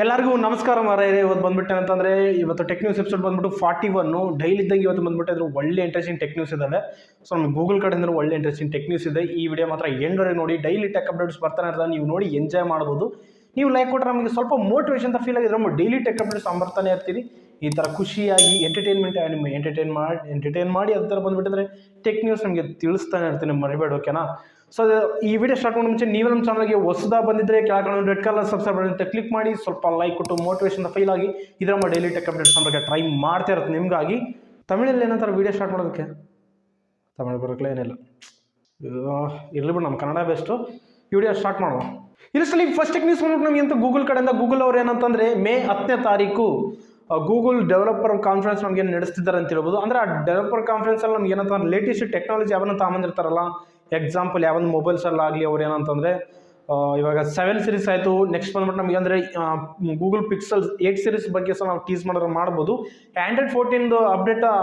ಎಲ್ಲರಿಗೂ ನಮಸ್ಕಾರ ಮಾರಾಯರೆ. ಇವತ್ತು ಬಂದ್ಬಿಟ್ಟೆ ಅಂತಂದರೆ ಇವತ್ತು ಟೆಕ್ ನ್ಯೂಸ್ ಎಪಿಸೋಡ್ ಬಂದ್ಬಿಟ್ಟು 41 ಡೈಲಿ ಇದ್ದಂಗೆ ಇವತ್ತು ಬಂದ್ಬಿಟ್ಟು ಅದ್ರ ಒಳ್ಳೆ ಇಂಟ್ರೆಸ್ಟಿಂಗ್ ಟೆಕ್ ನ್ಯೂಸ್ ಇದ್ದಾವೆ. ಸೊ ನಮ್ಮ ಗೂಗಲ್ ಕಡೆಯಿಂದ ಒಳ್ಳೆ ಇಂಟ್ರೆಸ್ಟಿಂಗ್ ಟೆಕ್ ನ್ಯೂಸ್ ಇದೆ. ಈ ವಿಡಿಯೋ ಮಾತ್ರ ಎಂಡ್ವರೆಗೆ ನೋಡಿ. ಡೈಲಿ ಟೆಕ್ ಅಪ್ಡೇಟ್ಸ್ ಬರ್ತಾನೆ ಇರ್ತದೆ, ನೀವು ನೋಡಿ ಎಂಜಾಯ್ ಮಾಡ್ಬೋದು. ನೀವು ಲೈಕ್ ಕೊಟ್ಟರೆ ನಮಗೆ ಸ್ವಲ್ಪ ಮೋಟಿವೇಶನ್ ಅಂತ ಫೀಲ್ ಆಗಿದ್ರೆ ನಮ್ಮ ಡೈಲಿ ಟೆಕ್ ಅಪ್ಡೇಟ್ಸ್ ಬರ್ತಾನೆ ಇರ್ತೀರಿ. ಈ ಥರ ಖುಷಿಯಾಗಿ ನಿಮ್ಮ ಎಂಟರ್ಟೈನ್ ಮಾಡಿ ಅದ ಥರ ಬಂದುಬಿಟ್ಟಿದ್ರೆ ಟೆಕ್ ನ್ಯೂಸ್ ನಮಗೆ ತಿಳಿಸ್ತಾನೆ ಇರ್ತೀನಿ, ಮರಿಬೇಡ. ಓಕೆನಾ? ಸೊ ಈ ವಿಡಿಯೋ ಸ್ಟಾರ್ಟ್ ಮಾಡೋ ಮುಂಚೆ ನೀವು ನಮ್ಮ ಚಾನಲ್ಗೆ ಹೊಸದಾಗಿ ಬಂದಿದ್ದರೆ ಕೆಳಗಡೆ ರೆಡ್ ಕಲರ್ ಸಬ್ಸ್ಕ್ರೈಬ್ ಅಂತ ಕ್ಲಿಕ್ ಮಾಡಿ ಸ್ವಲ್ಪ ಲೈಕ್ ಕೊಟ್ಟು ಮೋಟಿವೇಶನ್ ಫೀಲ್ ಆಗಿ ಇದರ ನಮ್ಮ ಡೈಲಿ ಟೆಕ್ ಅಪ್ಡೇಟ್ಸ್ ನಮಗೆ ಟ್ರೈ ಮಾಡ್ತಾ ಇರುತ್ತೆ ನಿಮಗಾಗಿ. ತಮಿಳಲ್ಲಿ ಏನಂತಾರೆ ವಿಡಿಯೋ ಸ್ಟಾರ್ಟ್ ಮಾಡೋದಕ್ಕೆ? ತಮಿಳು ಬರೋಕ್ಲೇ ಏನಿಲ್ಲ, ಇರಲಿ ಬಿಡು, ನಮ್ಮ ಕನ್ನಡ ಬೆಸ್ಟು. ವಿಡಿಯೋ ಸ್ಟಾರ್ಟ್ ಮಾಡೋಣ. ಇಲ್ಲಿ ಫಸ್ಟ್ ಟೆಕ್ ನ್ಯೂಸ್ ಬಂದ್ಬಿಟ್ಟು ನಮಗೆ ಅಂತ ಗೂಗಲ್ ಕಡೆಯಿಂದ ಗೂಗಲ್ ಅವ್ರು ಏನಂತಂದರೆ ಮೇ 10ನೇ ತಾರೀಕು ಗೂಗಲ್ ಡೆವಲಪರ್ ಕಾನ್ಫರೆನ್ಸ್ ನಮಗೆ ನಡೆಸ್ತಿದ್ದಾರೆ ಅಂತ ಹೇಳ್ಬೋದು. ಅಂದರೆ ಆ ಡೆವಲಪರ್ ಕಾನ್ಫರೆನ್ಸಲ್ಲಿ ನಮ್ಗೆ ಏನಂತಂದ್ರೆ ಲೇಟೆಸ್ಟ್ ಟೆಕ್ನಾಲಜಿ ಯಾವನ್ನ ತಗೊಂಬಂದಿರ್ತಾರಲ್ಲ, ಎಕ್ಸಾಂಪಲ್ ಯಾವೊಂದು ಮೊಬೈಲ್ಸಲ್ಲಾಗಲಿ ಅವ್ರು ಏನಂತಂದರೆ ಇವಾಗ 7 ಸೀರೀಸ್ ಆಯಿತು. ನೆಕ್ಸ್ಟ್ ಬಂದ್ಬಿಟ್ಟು ನಮಗೆ ಅಂದರೆ ಗೂಗಲ್ ಪಿಕ್ಸೆಲ್ 8 ಸೀರೀಸ್ ಬಗ್ಗೆ ಸಹ ನಾವು ಟೀಸ್ ಮಾಡಿದ್ರೆ ಮಾಡ್ಬೋದು. ಆ್ಯಂಡ್ರಾಯ್ಡ್ 14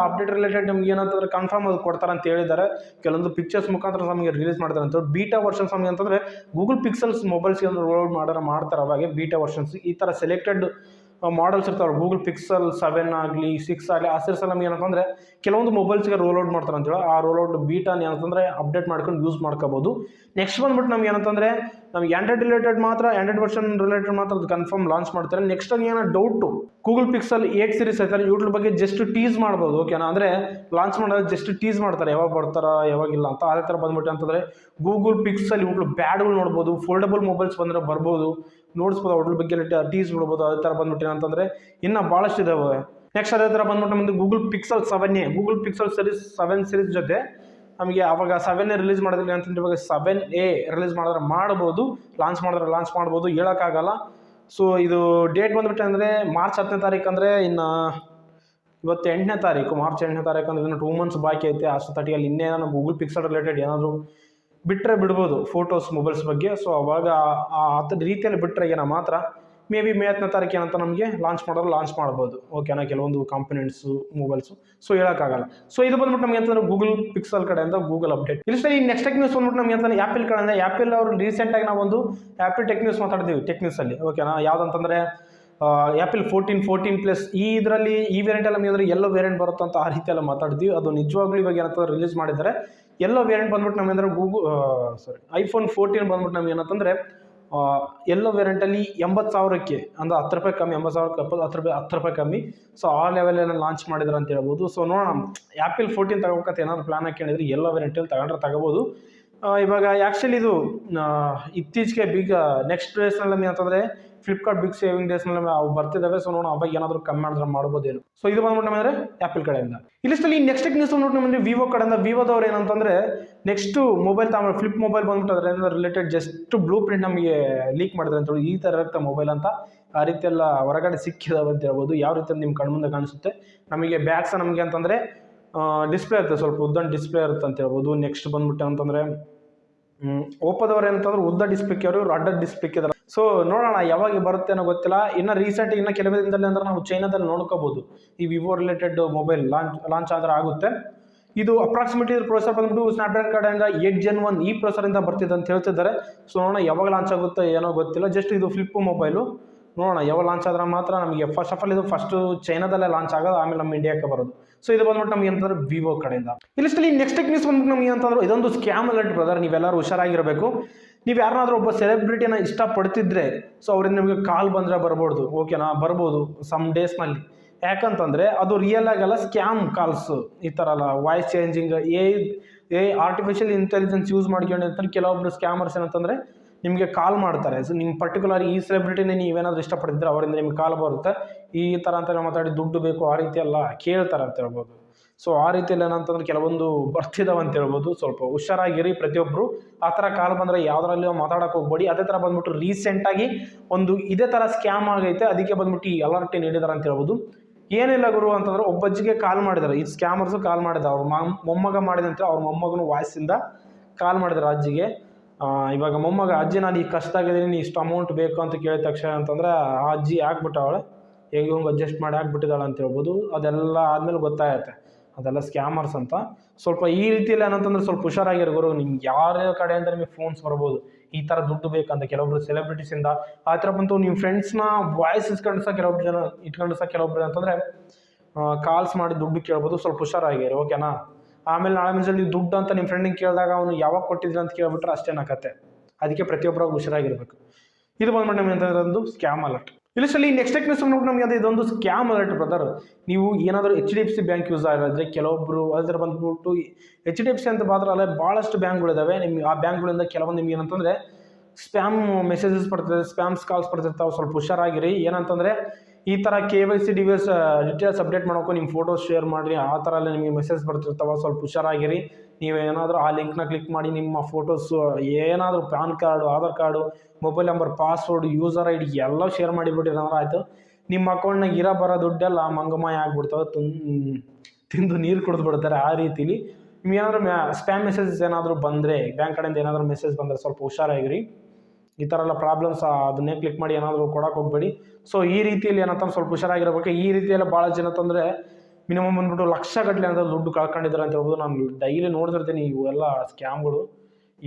ಅಪ್ಡೇಟ್ ರಿಲೇಟೆಡ್ ನಮ್ಗೆ ಏನಂತಂದರೆ ಕನ್ಫರ್ಮ್ ಅದು ಕೊಡ್ತಾರೆ ಅಂತ ಹೇಳಿದ್ದಾರೆ. ಕೆಲವೊಂದು ಪಿಕ್ಚರ್ಸ್ ಮುಖಾಂತರ ನಮಗೆ ರಿಲೀಸ್ ಮಾಡ್ತಾರೆ ಅಂತ. ಬೀಟಾ ವರ್ಷನ್ಸ್ ನಮಗೆ ಅಂತಂದರೆ ಗೂಗಲ್ ಪಿಕ್ಸೆಲ್ಸ್ ಮೊಬೈಲ್ಸ್ಗೆ ರೋಲ್ ಮಾಡ್ತಾರೆ. ಅವಾಗೆ ಬೀಟಾ ವರ್ಷನ್ಸ್ ಈ ಥರ ಸೆಲೆಕ್ಟೆಡ್ ಮಾಡಲ್ಸ್ ಇರ್ತಾವೆ. ಗೂಗಲ್ ಪಿಕ್ಸೆಲ್ 7 ಆಗಲಿ 6 ಆಗಲಿ ಆ ಸೀರೀಸ್ ನಮ್ಗೆ ಏನಂತಂದರೆ ಕೆಲವೊಂದು ಮೊಬೈಲ್ಸ್ಗೆ ರೋಲ್ಔಟ್ ಮಾಡ್ತಾರೆ ಅಂತೇಳಿ ಆ ರೋಲ್ಔಟ್ ಬೀಟಾನ ಏನಂತಂದರೆ ಅಪ್ಡೇಟ್ ಮಾಡ್ಕೊಂಡು ಯೂಸ್ ಮಾಡ್ಕೋಬೋದು. ನೆಕ್ಸ್ಟ್ ಬಂದ್ಬಿಟ್ಟು ನಮ್ಗೆ ಏನಂತಂದರೆ ನಮ್ಗೆ ಆ್ಯಂಡ್ರಾಯ್ಡ್ ವರ್ಷನ್ ರಿಲೇಟೆಡ್ ಮಾತ್ರ ಅದು ಕನ್ಫರ್ಮ್ ಲಾಂಚ್ ಮಾಡ್ತಾರೆ. ನೆಕ್ಸ್ಟ್ ಆಗಿ ಏನೋ ಡೌಟು ಗೂಗಲ್ ಪಿಕ್ಸೆಲ್ 8 ಸೀರೀಸ್ ಐತಾರೆ, ಇವ್ರ ಬಗ್ಗೆ ಜಸ್ಟ್ ಟೀಸ್ ಮಾಡ್ಬೋದು. ಓಕೆನಾ? ಅಂದರೆ ಲಾಂಚ್ ಮಾಡೋದು ಜಸ್ಟ್ ಟೀಸ್ ಮಾಡ್ತಾರೆ, ಯಾವಾಗ ಬರ್ತಾರ ಯಾವಾಗಿಲ್ಲ ಅಂತ. ಅದೇ ಥರ ಬಂದ್ಬಿಟ್ಟು ಅಂತಂದರೆ ಗೂಗಲ್ ಪಿಕ್ಸೆಲ್ ಇವ್ಗಳು ಬ್ಯಾಡ್ಗಳು ನೋಡ್ಬೋದು, ಫೋಲ್ಡಬಲ್ ಮೊಬೈಲ್ಸ್ ಬಂದರೆ ಬರ್ಬೋದು, ನೋಡಿಸ್ಬೋದು, ಅವ್ರ ಬಗ್ಗೆ ಟೀಸ್ ಬಿಡ್ಬೋದು. ಅದೇ ಥರ ಬಂದ್ಬಿಟ್ಟು ಏನಂತಂದರೆ ಇನ್ನೂ ಭಾಳಷ್ಟು ಇದಾವೆ. ನೆಕ್ಸ್ಟ್ ಅದೇ ಥರ ಬಂದ್ಬಿಟ್ಟು ನಮ್ಮದು Google pixel 7a Google pixel 7 series ಜೊತೆ ನಮಗೆ ಅವಾಗ 7a ರಿಲೀಸ್ ಮಾಡೋದಿಲ್ಲ ಅಂತಂದ್ರೆ ಇವಾಗ 7a ರಿಲೀಸ್ ಮಾಡಿದ್ರೆ ಮಾಡ್ಬೋದು, ಲಾಂಚ್ ಮಾಡ್ಬೋದು, ಹೇಳೋಕ್ಕಾಗಲ್ಲ. ಸೊ ಇದು ಡೇಟ್ ಬಂದ್ಬಿಟ್ಟು ಅಂದರೆ ಮಾರ್ಚ್ 10ನೇ ತಾರೀಕು. ಅಂದರೆ ಇನ್ನು ಇವತ್ತು 8ನೇ ತಾರೀಕು, ಮಾರ್ಚ್ 8ನೇ ತಾರೀಕು ಅಂದರೆ ಇನ್ನು 2 ಮಂತ್ಸ್ ಬಾಕಿ ಐತೆ. ಅಷ್ಟೊತ್ತಿಗೆ ಇನ್ನೇನೋ ಗೂಗಲ್ ಪಿಕ್ಸೆಲ್ ರಿಲೇಟೆಡ್ ಏನಾದರೂ ಬಿಡ್ಬೋದು ಫೋಟೋಸ್ ಮೊಬೈಲ್ಸ್ ಬಗ್ಗೆ. ಸೊ ಅವಾಗ ಆ ರೀತಿಯಲ್ಲಿ ಬಿಟ್ಟರೆ ಏನೋ ಮಾತ್ರ ಮೇ ಬಿ ಮೇ 10ನೇ ತಾರೀಕು ಏನಂತ ನಮಗೆ ಲಾಂಚ್ ಮಾಡ್ಬೋದು. ಓಕೆನಾ? ಕೆಲವೊಂದು ಕಾಂಪೊನೆಂಟ್ಸು ಮೊಬೈಲ್ಸು ಸೊ ಹೇಳೋಕ್ಕಾಗಲ್ಲ. ಸೊ ಇದು ಬಂದ್ಬಿಟ್ಟು ನಮಗೆ ಅಂತಂದ್ರೆ ಗೂಗಲ್ ಪಿಕ್ಸೆಲ್ ಕಡೆಯಿಂದ ಗೂಗಲ್ ಅಪ್ಡೇಟ್. ಇಲ್ಲಿ ನೆಕ್ಸ್ಟ್ ಟೆಕ್ ನ್ಯೂಸ್ ಬಂದ್ಬಿಟ್ಟು ನಮಗೆ ಅಂತಂದ್ರೆ ಆ್ಯಪಲ್ ಕಡೆಯಿಂದ. ಆ್ಯಪಲ್ ಅವರು ರೀಸೆಂಟಾಗಿ ನಾವೊಂದು ಆ್ಯಪಲ್ ಟೆಕ್ ನ್ಯೂಸ್ ಮಾತಾಡ್ತೀವಿ ಟೆಕ್ ನ್ಯೂಸಲ್ಲಿ. ಓಕೆನಾ? ಯಾವುದಂತಂದರೆ ಆ್ಯಪಲ್ 14+ ಈ ಇದರಲ್ಲಿ ಈ ವೇರಿಯಂಟಲ್ಲಿ ನಮಗೆ ಅಂದರೆ ಎಲ್ಲೋ ವೇರಿಯಂಟ್ ಬರುತ್ತಂತ ಆ ರೀತಿಯೆಲ್ಲ ಮಾತಾಡ್ತೀವಿ. ಅದು ನಿಜವಾಗ್ಲೂ ಇವಾಗ ಏನಂತಂದ್ರೆ ರಿಲೀಸ್ ಮಾಡಿದ್ದಾರೆ. ಎಲ್ಲೋ ವೇರಿಯಂಟ್ ಬಂದ್ಬಿಟ್ಟು ನಮಗೆ ಅಂದರೆ ಐಫೋನ್ 14 ಬಂದ್ಬಿಟ್ಟು ನಮ್ಗೆ ಏನಂತಂದರೆ ಎಲ್ಲೋ ವೇರಿಯಂಟಲ್ಲಿ 80,000ಕ್ಕೆ ಅಂದರೆ 10 ರೂಪಾಯಿ ಕಮ್ಮಿ, 80,000ಕ್ಕೆ 10 ರೂಪಾಯಿ ಕಮ್ಮಿ. ಸೊ ಆ ಲೆವೆಲಲ್ಲಿ ಲಾಂಚ್ ಮಾಡಿದ್ರು ಅಂತ ಹೇಳ್ಬೋದು. ಸೊ ನೋಡೋಣ, ಆ್ಯಪಲ್ 14 ತಗೋಬೇಕಂತ ಏನಾದ್ರು ಪ್ಲಾನ್ ಹಾಕೊಂಡಿದ್ರೆ ಎಲ್ಲೋ ವೇರಿಯಂಟಲ್ಲಿ ತಗೋಬೋದು. ಇವಾಗ ಆ್ಯಕ್ಚುಲಿ ಇದು ಇತ್ತೀಚೆಗೆ ನೆಕ್ಸ್ಟ್ ಡೇಸ್ನಲ್ಲಿ ಅಂತಂದರೆ ಫ್ಲಿಪ್ಕಾರ್ಟ್ ಬಿಗ್ ಸೇವಿಂಗ್ ಡೇಸ್ನಲ್ಲಿ ಅವು ಬರ್ತಿದ್ದಾವೆ. ಸೊ ನೋಡೋಣ ಅವಾಗ ಏನಾದರೂ ಕಮ್ಮಿ ಮಾಡಿದ್ರೆ ಮಾಡ್ಬೋದೇನು. ಸೊ ಇದು ಬಂದ್ಬಿಟ್ಟು ನಮಗೆ ಆ್ಯಪಲ್ ಕಡೆಯಿಂದ. ಇಲ್ಲಿ ನೆಕ್ಸ್ಟ್ ನ್ಯೂಸ್ ಬಂದ್ಬಿಟ್ಟು ನಮಗೆ ವಿವೋ ಕಡೆಯಿಂದ. ವಿವೋದವ್ರು ಏನಂತಂದರೆ ನೆಕ್ಸ್ಟ್ ಮೊಬೈಲ್ ಫ್ಲಿಪ್ ಮೊಬೈಲ್ ಬಂದ್ಬಿಟ್ಟು ಅದರಿಂದ ರಿಲೇಟೆಡ್ ಜಸ್ಟ್ ಬ್ಲೂ ಪ್ರಿಂಟ್ ನಮಗೆ ಲೀಕ್ ಮಾಡಿದ್ರೆ ಅಂತ ಹೇಳಿ ಈ ಥರ ಇರುತ್ತೆ ಮೊಬೈಲ್ ಅಂತ. ಆ ರೀತಿ ಎಲ್ಲ ಹೊರಗಡೆ ಸಿಕ್ಕಿದಾವೆ ಅಂತ ಹೇಳ್ಬೋದು. ಯಾವ ರೀತಿ ನಿಮ್ಮ ಕಣ್ಮುಂದೆ ಕಾಣಿಸುತ್ತೆ. ನಮಗೆ ಬ್ಯಾಕ್ಸ್ ನಮಗೆ ಅಂತಂದರೆ ಡಿಸ್ಪ್ಲೇ ಇರುತ್ತೆ, ಸ್ವಲ್ಪ ಉದ್ದ ಡಿಸ್ಪ್ಲೇ ಇರುತ್ತೆ ಅಂತ ಹೇಳ್ಬೋದು. ನೆಕ್ಸ್ಟ್ ಬಂದ್ಬಿಟ್ಟು ಅಂತಂದರೆ ಓಪೋದವ್ರು ಏನಂತಂದ್ರೆ ಉದ್ದ ಡಿಸ್ಪ್ಲೇಕ್ಕೆ ಅವರು ಅಡ್ಡ ಡಿಸ್ಪ್ಲೇಕ್ಕೆ ಇದ್ದಾರೆ. ಸೊ ನೋಡೋಣ ಯಾವಾಗ ಬರುತ್ತೆ ಅನ್ನೋ ಗೊತ್ತಿಲ್ಲ. ಇನ್ನು ರೀಸೆಂಟ್ ಇನ್ನು ಕೆಲವೇ ದಿನದಲ್ಲಿ ಅಂದ್ರೆ ನಾವು ಚೈನಾದಲ್ಲಿ ನೋಡ್ಕೋಬೋದು ಈ ವಿವೋ ರಿಲೇಟೆಡ್ ಮೊಬೈಲ್ ಲಾಂಚ್ ಆದರೆ ಆಗುತ್ತೆ. ಇದು ಅಪ್ರಾಕ್ಸಿಮೇಟ್ಲಿ ಪ್ರೊಸೆಸರ್ ಬಂದ್ಬಿಟ್ಟು ಸ್ನ್ಯಾಪ್ಡ್ರಾಗನ್ ಕಡೆಯಿಂದ 8 Gen 1 ಈ ಪ್ರೊಸೆಸರಿಂದ ಬರ್ತಿದೆ ಅಂತ ಹೇಳ್ತಿದ್ದಾರೆ. ಸೊ ನೋಡೋಣ ಯಾವಾಗ ಲಾಂಚ್ ಆಗುತ್ತೆ ಏನೋ ಗೊತ್ತಿಲ್ಲ. ಜಸ್ಟ್ ಇದು ಫ್ಲಿಪ್ ಮೊಬೈಲು, ನೋಡೋಣ ಯಾವಾಗ ಲಾಂಚ್ ಆದ್ರೆ ಮಾತ್ರ ನಮಗೆ ಫಸ್ಟ್ ಆಫ್ ಆಲ್ ಇದು ಫಸ್ಟು ಚೈನಾದಲ್ಲೇ ಲಾಂಚ್ ಆಗೋದು, ಆಮೇಲೆ ನಮ್ಮ ಇಂಡಿಯಾಕ್ಕೆ ಬರೋದು. ಸೊ ಇದು ಬಂದ್ಬಿಟ್ಟು ನಮಗೆ ಅಂತಂದ್ರೆ ವಿವೋ ಕಡೆಯಿಂದ. ಇಲ್ಲಿ ನೆಕ್ಸ್ಟ್ ನ್ಯೂಸ್ ಬಂದ್ಬಿಟ್ಟು ನಮಗೆ ಅಂತಂದ್ರೆ ಇದೊಂದು ಸ್ಕ್ಯಾಮ್ ಅಲರ್ಟ್ ಬ್ರದರ್. ನೀವೆಲ್ಲರೂ ಹುಷಾರಾಗಿರಬೇಕು. ನೀವು ಯಾರನ್ನಾದ್ರೂ ಒಬ್ಬ ಸೆಲೆಬ್ರಿಟಿನ ಇಷ್ಟಪಡ್ತಿದ್ರೆ ಸೊ ಅವ್ರಿಂದ ನಿಮಗೆ ಕಾಲ್ ಬಂದರೆ ಬರ್ಬೋದು. ಓಕೆನಾ? ಬರ್ಬೋದು ಸಮ್ ಡೇಸ್ನಲ್ಲಿ. ಯಾಕಂತಂದರೆ ಅದು ರಿಯಲ್ ಆಗಲ್ಲ, ಸ್ಕ್ಯಾಮ್ ಕಾಲ್ಸು ಈ ಥರ ಅಲ್ಲ. Voice changing artificial intelligence use ಮಾಡ್ಕೊಂಡು ಅಂತಂದ್ರೆ ಕೆಲವೊಬ್ರು ಸ್ಕ್ಯಾಮರ್ಸ್ ಏನಂತಂದರೆ ನಿಮಗೆ ಕಾಲ್ ಮಾಡ್ತಾರೆ. ಸೊ ನಿಮ್ಮ ಪರ್ಟಿಕ್ಯುಲರ್ ಈ ಸೆಲೆಬ್ರಿಟಿನೇ ನೀವೇನಾದರೂ ಇಷ್ಟಪಡ್ತಿದ್ರೆ ಅವರಿಂದ ನಿಮ್ಗೆ ಕಾಲ್ ಬರುತ್ತೆ. ಈ ಥರ ಅಂತ ಮಾತಾಡಿ ದುಡ್ಡು ಬೇಕು ಆ ರೀತಿ ಎಲ್ಲ ಕೇಳ್ತಾರೆ ಅಂತ ಹೇಳ್ಬೋದು. ಸೊ ಆ ರೀತಿಯಲ್ಲಿ ಏನಂತಂದ್ರೆ ಕೆಲವೊಂದು ಬರ್ತಿದ್ದಾವೆ ಅಂತ ಹೇಳ್ಬೋದು. ಸ್ವಲ್ಪ ಹುಷಾರಾಗಿರಿ ಪ್ರತಿಯೊಬ್ಬರು. ಆ ಥರ ಕಾಲ್ ಬಂದರೆ ಯಾವುದರಲ್ಲಿ ಮಾತಾಡೋಕೆ ಹೋಗ್ಬೇಡಿ. ಅದೇ ಥರ ಬಂದ್ಬಿಟ್ಟು ರೀಸೆಂಟಾಗಿ ಒಂದು ಇದೇ ಥರ ಸ್ಕ್ಯಾಮ್ ಆಗೈತೆ, ಅದಕ್ಕೆ ಬಂದ್ಬಿಟ್ಟು ಈ ಅಲರ್ಟ್ ನೀಡಿದ್ದಾರೆ ಅಂತ ಹೇಳ್ಬೋದು. ಏನಿಲ್ಲ ಗುರು ಅಂತಂದ್ರೆ ಒಬ್ಬಜ್ಜಿಗೆ ಕಾಲ್ ಮಾಡಿದ್ದಾರೆ, ಈ ಸ್ಕ್ಯಾಮರ್ಸು ಕಾಲ್ ಮಾಡಿದ್ದಾರೆ. ಅವ್ರ ಮೊಮ್ಮಗ ಮಾಡಿದಂತೆ ಅವ್ರ ಮೊಮ್ಮಗನ ವಾಯ್ಸಿಂದ ಕಾಲ್ ಮಾಡಿದ್ದಾರೆ ಅಜ್ಜಿಗೆ. ಇವಾಗ ಮೊಮ್ಮಗ ಅಜ್ಜಿ ನಾನು ಈ ಕಷ್ಟದಾಗಿದ್ದೀನಿ, ಇಷ್ಟು ಅಮೌಂಟ್ ಬೇಕು ಅಂತ ಕೇಳಿದ ತಕ್ಷಣ ಅಂತಂದರೆ ಆ ಅಜ್ಜಿ ಹಾಕ್ಬಿಟ್ಟವಳೆ, ಹೆಂಗೆ ಅಡ್ಜಸ್ಟ್ ಮಾಡಿ ಹಾಕ್ಬಿಟ್ಟಿದ್ದಾಳೆ ಅಂತ ಹೇಳ್ಬೋದು. ಅದೆಲ್ಲ ಆದಮೇಲೆ ಗೊತ್ತಾಗುತ್ತೆ ಅದೆಲ್ಲ ಸ್ಕ್ಯಾಮರ್ಸ್ ಅಂತ. ಸ್ವಲ್ಪ ಈ ರೀತಿಯಲ್ಲಿ ಏನಂತಂದ್ರೆ ಸ್ವಲ್ಪ ಹುಷಾರಾಗಿರೋ ಗುರು. ನಿಮ್ಗೆ ಯಾರ ಕಡೆಯಿಂದ ನಿಮಗೆ ಫೋನ್ಸ್ ಬರ್ಬೋದು, ಈ ಥರ ದುಡ್ಡು ಬೇಕಂತ ಕೆಲವೊಬ್ರು ಸೆಲೆಬ್ರಿಟೀಸಿಂದ ಆ ಥರ ಬಂತು. ನಿಮ್ಮ ಫ್ರೆಂಡ್ಸ್ನ ವಾಯ್ಸ್ ಇಸ್ಕೊಂಡು ಸಹ ಕೆಲವೊಬ್ರು ಜನ ಇಟ್ಕೊಂಡು ಸಹ ಕೆಲವೊಬ್ರು ಅಂತಂದರೆ ಕಾಲ್ಸ್ ಮಾಡಿ ದುಡ್ಡು ಕೇಳ್ಬೋದು. ಸ್ವಲ್ಪ ಹುಷಾರಾಗಿರಿ, ಓಕೆನಾ? ಆಮೇಲೆ ನಾಳೆ ಮುಂಚೆ ನೀವು ದುಡ್ಡು ಅಂತ ನಿಮ್ಮ ಫ್ರೆಂಡಿಗೆ ಕೇಳಿದಾಗ ಅವನು ಯಾವಾಗ ಕೊಟ್ಟಿದ್ರೆ ಅಂತ ಕೇಳ್ಬಿಟ್ರೆ ಅಷ್ಟೇನಾಗತ್ತೆ. ಅದಕ್ಕೆ ಪ್ರತಿಯೊಬ್ಬರಾಗ ಹುಷಾರಾಗಿರ್ಬೇಕು. ಇದು ಬಂದ್ಬಿಟ್ಟು ನಮಗೆ ಅಂತಂದ್ರೆ ಒಂದು ಸ್ಕ್ಯಾಮ್ ಅಲರ್ಟ್. ಇಲ್ಲಿಸಲ್ಲಿ ನೆಕ್ಸ್ಟ್ ನ್ಯೂಸ್ ಬಂದ್ಬಿಟ್ಟು ನಮಗೆ ಅದು ಇದೊಂದು ಸ್ಕ್ಯಾಮ್ ಅಲರ್ಟ್ ಬ್ರದರ್. ನೀವು ಏನಾದರೂ HDFC ಬ್ಯಾಂಕ್ ಯೂಸ್ ಆಗಿರೋದ್ರೆ ಕೆಲವೊಬ್ಬರು ಅದರ ಬಂದ್ಬಿಟ್ಟು HDFC ಅಂತ ಮಾತ್ರ ಅಲ್ಲ, ಭಾಳಷ್ಟು ಬ್ಯಾಂಕ್ಗಳಿದಾವೆ. ನಿಮ್ಗೆ ಆ ಬ್ಯಾಂಕ್ಗಳಿಂದ ಕೆಲವೊಂದು ನಿಮ್ಗೆ ಏನಂತಂದರೆ ಸ್ಪ್ಯಾಮ್ ಮೆಸೇಜಸ್ ಬರ್ತದೆ, ಸ್ಪ್ಯಾಮ್ಸ್ ಕಾಲ್ಸ್ ಬರ್ತಿರ್ತಾವೆ. ಸ್ವಲ್ಪ ಹುಷಾರಾಗಿರಿ. ಏನಂತಂದರೆ ಈ ಥರ KYC ಡೀಟೇಲ್ಸ್ ಅಪ್ಡೇಟ್ ಮಾಡೋಕ್ಕೂ ನಿಮ್ಮ ಫೋಟೋಸ್ ಶೇರ್ ಮಾಡಿರಿ, ಆ ಥರ ಎಲ್ಲ ನಿಮಗೆ ಮೆಸೇಜ್ ಬರ್ತಿರ್ತಾವೆ. ಸ್ವಲ್ಪ ಹುಷಾರಾಗಿರಿ. ನೀವು ಏನಾದರೂ ಆ ಲಿಂಕ್ನ ಕ್ಲಿಕ್ ಮಾಡಿ ನಿಮ್ಮ ಫೋಟೋಸು ಏನಾದರೂ PAN card, Aadhaar card, mobile number, password, user ID ಎಲ್ಲ ಶೇರ್ ಮಾಡಿಬಿಟ್ಟಿರಿ ಅಂದ್ರೆ ಆಯಿತು. ನಿಮ್ಮ ಅಕೌಂಟ್ನಾಗ ಬರೋ ದುಡ್ಡೆಲ್ಲ ಮಂಗಮಾಯ ಆಗಿಬಿಡ್ತವೆ, ತಿಂದು ನೀರು ಕುಡಿದು ಬಿಡ್ತಾರೆ. ಆ ರೀತಿಲಿ ನಿಮ್ಗೆ ಏನಾದರೂ ಸ್ಪ್ಯಾಮ್ ಮೆಸೇಜಸ್ ಏನಾದರೂ ಬಂದರೆ, ಬ್ಯಾಂಕ್ ಕಡೆಯಿಂದ ಏನಾದರೂ ಮೆಸೇಜ್ ಬಂದರೆ ಸ್ವಲ್ಪ ಹುಷಾರಾಗಿರಿ. ಈ ಥರ ಎಲ್ಲ ಪ್ರಾಬ್ಲಮ್ಸ್ ಅದನ್ನೇ ಕ್ಲಿಕ್ ಮಾಡಿ ಏನಾದರೂ ಕೊಡೋಕೆ ಹೋಗ್ಬೇಡಿ. ಸೊ ಈ ರೀತಿಯಲ್ಲಿ ಏನಂತಂದ್ರೆ ಸ್ವಲ್ಪ ಹುಷಾರಾಗಿರ್ಬೇಕು. ಈ ರೀತಿಯೆಲ್ಲ ಭಾಳ ಜನ ಅಂತಂದರೆ ಮಿನಿಮಮ್ ಬಂದ್ಬಿಟ್ಟು ಲಕ್ಷಗಟ್ಟಲೆ ಅಂತ ದುಡ್ಡು ಕಳ್ಕೊಂಡಿದ್ದಾರೆ ಅಂತ ಹೇಳ್ಬೋದು. ನಾನು ಡೈಲಿ ನೋಡ್ತಿರ್ತೀನಿ ಇವೆಲ್ಲ ಸ್ಕ್ಯಾಮ್ಗಳು,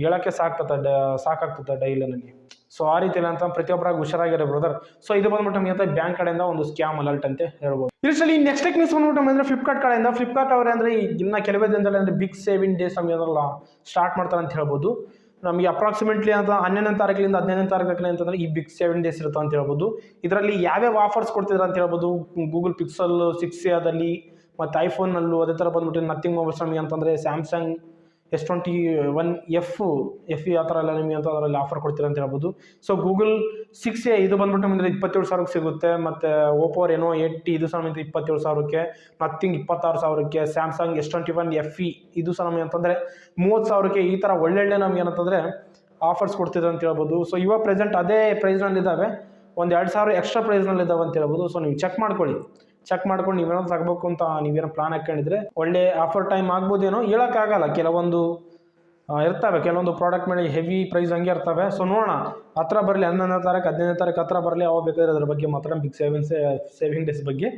ಹೇಳೋಕ್ಕೆ ಸಾಕಾಗ್ತದೆ ಡೈಲಿ ನನಗೆ. ಸೊ ಆ ರೀತಿಯಲ್ಲಿ ಅಂತ ಪ್ರತಿಯೊಬ್ಬರಾಗಿ ಹುಷಾರಾಗಿರೋ ಬ್ರದರ್. ಸೊ ಇದು ಬಂದ್ಬಿಟ್ಟು ನಮಗೆ ಅಂತ ಬ್ಯಾಂಕ್ ಕಡೆಯಿಂದ ಒಂದು ಸ್ಕ್ಯಾಮ್ ಅಲರ್ಟ್ ಅಂತ ಹೇಳ್ಬೋದು. ಇದರಲ್ಲಿ ನೆಕ್ಸ್ಟ್ ನ್ಯೂಸ್ ಬಂದ್ಬಿಟ್ಟು ಅಂದರೆ ಫ್ಲಿಪ್ಕಾರ್ಟ್ ಕಡೆಯಿಂದ. ಫ್ಲಿಪ್ಕಾರ್ಟ್ ಅವರೇ ಅಂದರೆ ಇನ್ನು ಕೆಲವೇ ದಿನದಲ್ಲಿ ಅಂದರೆ ಬಿಗ್ ಸೇವಿಂಗ್ ಡೇಸ್ ನಮಗೆ ಅದೆಲ್ಲ ಸ್ಟಾರ್ಟ್ ಮಾಡ್ತಾರೆ ಅಂತ ಹೇಳ್ಬೋದು. ನಮಗೆ ಅಪ್ರಾಕ್ಸಿಮೇಟ್ಲಿ ಅಂತ 11ನೇ ತಾರೀಕಿನಿಂದ 15ನೇ ತಾರೀಕಿನ ಅಂತಂದರೆ ಈ ಬಿಗ್ 7 days ಇರುತ್ತೆ ಅಂತ ಹೇಳ್ಬೋದು. ಇದರಲ್ಲಿ ಯಾವ್ಯಾವ ಆಫರ್ಸ್ ಕೊಡ್ತಿದ್ದಾರೆ ಅಂತ ಹೇಳ್ಬೋದು. ಗೂಗಲ್ ಪಿಕ್ಸಲ್ 6a ಅದಲ್ಲಿ ಮತ್ತು ಐಫೋನಲ್ಲೂ ಅದೇ ಥರ ಬಂದ್ಬಿಟ್ಟು ನಥಿಂಗ್ ಮೊಬೈಲ್ಸ್ ನಮಗೆ ಅಂತಂದರೆ ಸ್ಯಾಮ್ಸಂಗ್ S21 FE ಆ ಥರ ಎಲ್ಲ ನಿಮಗೆ ಅಂತ ಅದರಲ್ಲಿ ಆಫರ್ ಕೊಡ್ತೀರಾ ಅಂತ ಹೇಳ್ಬೋದು. ಸೊ ಗೂಗಲ್ 6a ಇದು ಬಂದ್ಬಿಟ್ಟು ನಮಗೆ 27,000ಕ್ಕೆ ಸಿಗುತ್ತೆ. ಮತ್ತು ಓಪೋ Reno 8 ಇದು ಸಹ 27,000ಕ್ಕೆ, ನಥಿಂಗ್ 26,000ಕ್ಕೆ, ಸ್ಯಾಮ್ಸಂಗ್ S21 FE ಇದು ಸಹ ನಮಗೆ ಅಂತಂದರೆ 30,000ಕ್ಕೆ. ಈ ಥರ ಒಳ್ಳೊಳ್ಳೆ ನಮಗೆ ಏನಂತಂದರೆ ಆಫರ್ಸ್ ಕೊಡ್ತಿದ್ದಾರೆ ಅಂತ ಹೇಳ್ಬೋದು. ಸೊ ಇವಾಗ ಪ್ರೆಸೆಂಟ್ ಅದೇ ಪ್ರೈಸ್ನಲ್ಲಿದ್ದಾವೆ, ಒಂದು 2,000 ಎಕ್ಸ್ಟ್ರಾ ಪ್ರೈಸ್ನಲ್ಲಿದ್ದಾವೆ ಅಂತ ಹೇಳ್ಬೋದು. ಸೊ ನೀವು ಚೆಕ್ ಮಾಡ್ಕೊಂಡು ನೀವೇನಾದ್ರು ತಗೋಬೇಕು ಅಂತ ನೀವೇನೋ ಪ್ಲಾನ್ ಹಾಕೊಂಡಿದ್ರೆ ಒಳ್ಳೆ ಆಫರ್ ಟೈಮ್ ಆಗ್ಬೋದೇನೋ, ಹೇಳೋಕ್ಕಾಗಲ್ಲ. ಕೆಲವೊಂದು ಇರ್ತವೆ, ಕೆಲವೊಂದು ಪ್ರಾಡಕ್ಟ್ ಮೇಲೆ ಹೆವಿ ಪ್ರೈಸ್ ಹಂಗೆ ಇರ್ತವೆ. ಸೊ ನೋಡೋಣ, ಹತ್ರ ಬರಲಿ 11ನೇ ತಾರೀಕು 15ನೇ ತಾರೀಕು ಹತ್ರ ಬರಲಿ, ಅವಾಗ ಬೇಕಾದ್ರೆ ಅದ್ರ ಬಗ್ಗೆ ಮಾತ್ರ ಬಿಗ್ ಸೇವಿಂಗ್ ಡೇಸ್ ಬಗ್ಗೆ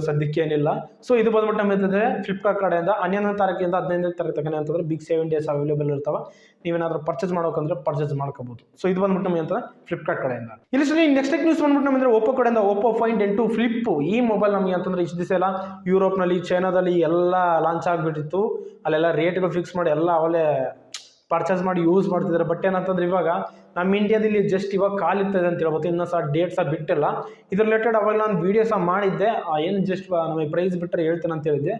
ಸದ್ಯಕ್ಕೆ ಏನಿಲ್ಲ. ಸೊ ಇದು ಬಂದ್ಬಿಟ್ಟು ನಮಗೆ ಫ್ಲಿಪ್ಕಾರ್ಟ್ ಕಡೆಯಿಂದ 11ನೇ ತಾರೀಕಿಂದ 15ನೇ ತಾರೀಕು ತನಕ ಅಂತಂದರೆ ಬಿಗ್ ಸೇವಿಂಗ್ ಡೇಸ್ ಅವೈಲೇಬಲ್ ಇರ್ತಾವೆ. ನೀವೇನಾದರೂ ಪರ್ಚೇಸ್ ಮಾಡೋಕಂದ್ರೆ ಪರ್ಚೇಸ್ ಮಾಡ್ಕೋಬೋದು. ಸೊ ಇದು ಬಂದ್ಬಿಟ್ಟು ನಮಗೆ ಅಂತ ಫ್ಲಿಪ್ಕಾರ್ಟ್ ಕಡೆಯಿಂದ. ಇಲ್ಲಿ ನೆಕ್ಸ್ಟ್ ನ್ಯೂಸ್ ಬಂದ್ಬಿಟ್ಟು ನಮಗೆ ಓಪೋ ಕಡೆಯಿಂದ ಓಪೋ Find N2 ಫ್ಲಿಪ್. ಈ ಮೊಬೈಲ್ ನಮಗೆ ಅಂತಂದರೆ ಇಷ್ಟು ದಿವಸ ಎಲ್ಲ ಯುರೋಪ್ನಲ್ಲಿ, ಚೈನಾದಲ್ಲಿ ಎಲ್ಲ ಲಾಂಚ್ ಆಗಿಬಿಟ್ಟಿತ್ತು. ಅಲ್ಲೆಲ್ಲ ರೇಟ್ಗಳು ಫಿಕ್ಸ್ ಮಾಡಿ ಎಲ್ಲ ಅವಲೇ ಪರ್ಚೇಸ್ ಮಾಡಿ ಯೂಸ್ ಮಾಡ್ತಿದ್ದಾರೆ. ಬಟ್ ಏನಂತಂದ್ರೆ ಇವಾಗ ನಮ್ಮ ಇಂಡಿಯಾದಲ್ಲಿ ಜಸ್ಟ್ ಇವಾಗ ಕಾಲಿರ್ತದೆ ಅಂತ ಹೇಳ್ಬೋದು. ಇನ್ನೂ ಸಹ ಡೇಟ್ ಸಹ ಬಿಟ್ಟಿಲ್ಲ. ಇದ್ರ ರಿಲೇಟೆಡ್ ಅವಾಗ ನಾನು ವೀಡಿಯೋ ಸಹ ಮಾಡಿದ್ದೆ. ಏನು ಜಸ್ಟ್ ನಮಗೆ ಪ್ರೈಸ್ ಬಿಟ್ಟರೆ ಹೇಳ್ತೇನೆ ಅಂತ ಹೇಳಿದ್ದೆ.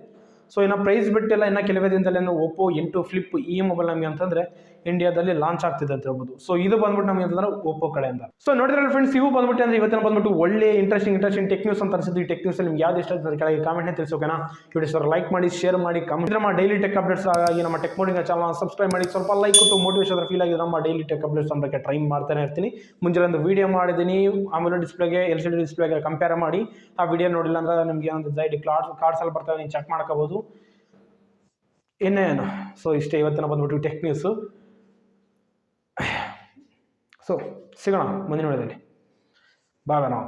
ಸೊ ಇನ್ನು ಪ್ರೈಸ್ ಬಿಟ್ಟಿಲ್ಲ, ಇನ್ನು ಕೆಲವೇ ದಿನದಲ್ಲಿ ಅಂದರೆ ಓಪೋ N2 ಫ್ಲಿಪ್ ಈ ಮೊಬೈಲ್ ನಮಗೆ ಅಂತಂದರೆ ಇಂಡಿಯಾದಲ್ಲಿ ಲಾಂಚ್ ಆಗ್ತಿದೆ ಅಂತ ಹೇಳ್ಬೋದು. ಸೊ ಇದು ಬಂದ್ಬಿಟ್ಟು ನಮಗೆ ಅಂತಂದ್ರೆ ಓಪೋ ಕಡೆಯಿಂದ. ಸೊ ನೋಡಿದ್ರಲ್ಲ ಫ್ರೆಂಡ್ಸ್, ಇವು ಬಂದ್ಬಿಟ್ಟು ಅಂದರೆ ಇವತ್ತಿನ ಬಂದ್ಬಿಟ್ಟು ಒಳ್ಳೆ ಇಂಟ್ರೆಸ್ಟಿಂಗ್ ಟೆಕ್ ನ್ಯೂಸ್ ಅಂತ ಅನಿಸಿದ್ದು. ಈ ಟೆಕ್ ನ್ಯೂಸ್ ನಿಮ್ಗೆ ಯಾವ್ದು ಇಷ್ಟ ಆಗ್ತದೆ ಕೆಳಗೆ ಕಾಮೆಂಟ್ನ ತಿಳಿಸೋಕೆನಾ. ವಿಡಿಯೋಸ್ ಲೈಕ್ ಮಾಡಿ, ಶೇರ್ ಮಾಡಿ, ಕಮೆಂಟ್. ನಮ್ಮ ಡೈಲಿ ಟೆಕ್ ಅಪ್ಡೇಟ್ಸ್ ಆಗಿ ನಮ್ಮ ಟೆಕ್ ಮೋಡಿಂಗ್ ಚಾನಲ್ ಸಬ್ಸ್ಕ್ರೈಬ್ ಮಾಡಿ. ಸ್ವಲ್ಪ ಲೈಕ್ ಕೊಟ್ಟು ಮೋಟಿವೇಶನ್ ಫೀಲ್ ಆಗಿದೆ. ನಮ್ಮ ಡೈಲಿ ಟೆಕ್ ಅಪ್ಡೇಟ್ಸ್ ಮಾಡೋಕ್ಕೆ ಟ್ರೈ ಮಾಡ್ತಾನೆ ಇರ್ತೀನಿ. ಮುಂಜಾನೆ ಒಂದು ವಿಡಿಯೋ ಮಾಡಿದ್ದೀನಿ, ಆಮೇಲೆ ಡಿಸ್ಪ್ಲೇಗೆ LCD ಡಿಸ್ಪ್ಲೇಗೆ ಕಂಪೇರ್ ಮಾಡಿ. ಆ ವಿಡಿಯೋ ನೋಡಿಲ್ಲ ಅಂದ್ರೆ ನಿಮಗೆ ಒಂದು ಕಾರ್ಡ್ಸ್ ಅಲ್ಲಿ ಬರ್ತವೆ, ನೀವು ಚೆಕ್ ಮಾಡ್ಕೋಬೋದು. ಇನ್ನೇನು, ಸೊ ಇಷ್ಟೇ ಇವತ್ತಿನ ಬಂದ್ಬಿಟ್ಟು ಟೆಕ್ ನ್ಯೂಸು. ಸೊ ಸಿಗೋಣ ಮುಂದಿನ ವಿಡಿಯೋದಲ್ಲಿ. ಬಾಗ ನಾವು